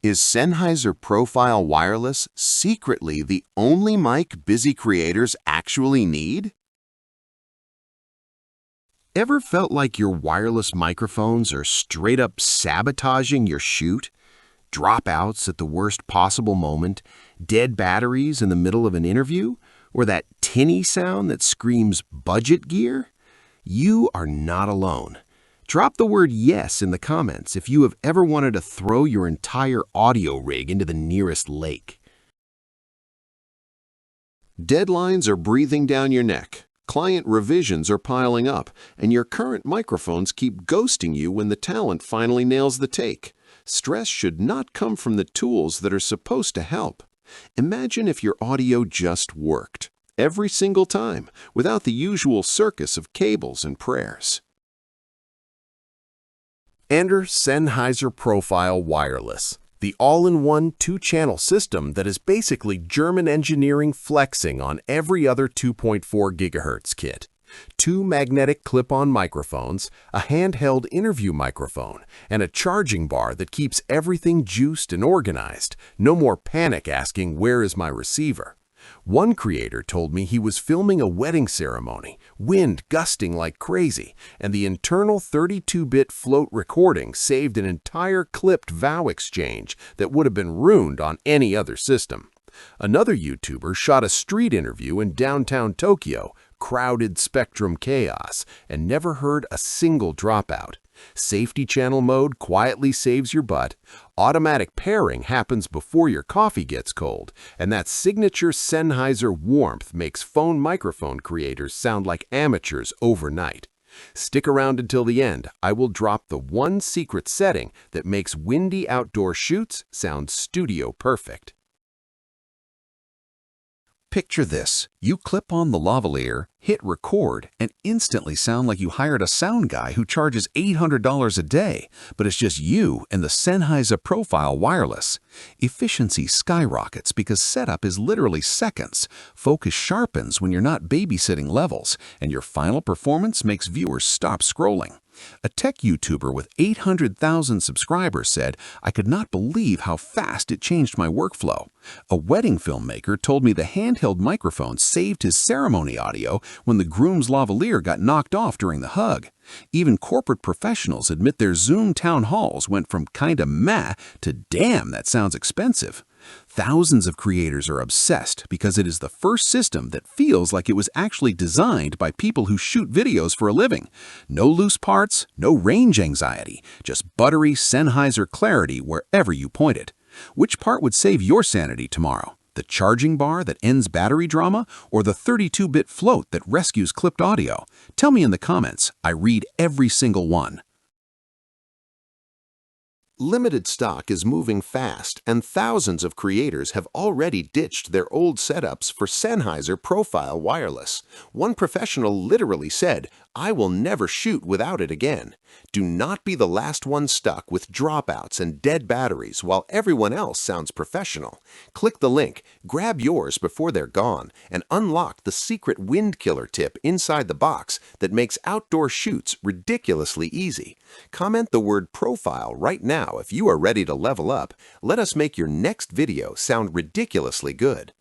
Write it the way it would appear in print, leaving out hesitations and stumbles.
Is Sennheiser Profile Wireless secretly the only mic busy creators actually need? Ever felt like your wireless microphones are straight up sabotaging your shoot? Dropouts at the worst possible moment, dead batteries in the middle of an interview, or that tinny sound that screams budget gear? You are not alone. Drop the word yes in the comments if you have ever wanted to throw your entire audio rig into the nearest lake. Deadlines are breathing down your neck. Client revisions are piling up, and your current microphones keep ghosting you when the talent finally nails the take. Stress should not come from the tools that are supposed to help. Imagine if your audio just worked, every single time, without the usual circus of cables and prayers. Enter Sennheiser Profile Wireless, the all-in-one two-channel system that is basically German engineering flexing on every other 2.4 GHz kit. 2 magnetic clip-on microphones, a handheld interview microphone, and a charging bar that keeps everything juiced and organized. No more panic asking, "Where is my receiver?" One creator told me he was filming a wedding ceremony, wind gusting like crazy, and the internal 32-bit float recording saved an entire clipped vow exchange that would have been ruined on any other system. Another YouTuber shot a street interview in downtown Tokyo, crowded spectrum chaos, and never heard a single dropout. Safety channel mode quietly saves your butt, automatic pairing happens before your coffee gets cold, and that signature Sennheiser warmth makes phone microphone creators sound like amateurs overnight. Stick around until the end. I will drop the one secret setting that makes windy outdoor shoots sound studio perfect. Picture this. You clip on the lavalier, hit record, and instantly sound like you hired a sound guy who charges $800 a day, but it's just you and the Sennheiser Profile Wireless. Efficiency skyrockets because setup is literally seconds, focus sharpens when you're not babysitting levels, and your final performance makes viewers stop scrolling. A tech YouTuber with 800,000 subscribers said, "I could not believe how fast it changed my workflow." A wedding filmmaker told me the handheld microphone saved his ceremony audio when the groom's lavalier got knocked off during the hug. Even corporate professionals admit their Zoom town halls went from kinda meh to "damn, that sounds expensive." Thousands of creators are obsessed because it is the first system that feels like it was actually designed by people who shoot videos for a living. No loose parts, no range anxiety, just buttery Sennheiser clarity wherever you point it. Which part would save your sanity tomorrow? The charging bar that ends battery drama, or the 32-bit float that rescues clipped audio? Tell me in the comments. I read every single one. Limited stock is moving fast, and thousands of creators have already ditched their old setups for Sennheiser Profile Wireless. One professional literally said, "I will never shoot without it again." Do not be the last one stuck with dropouts and dead batteries while everyone else sounds professional. Click the link, grab yours before they're gone, and unlock the secret wind killer tip inside the box that makes outdoor shoots ridiculously easy. Comment the word profile right now if you are ready to level up. Let us make your next video sound ridiculously good.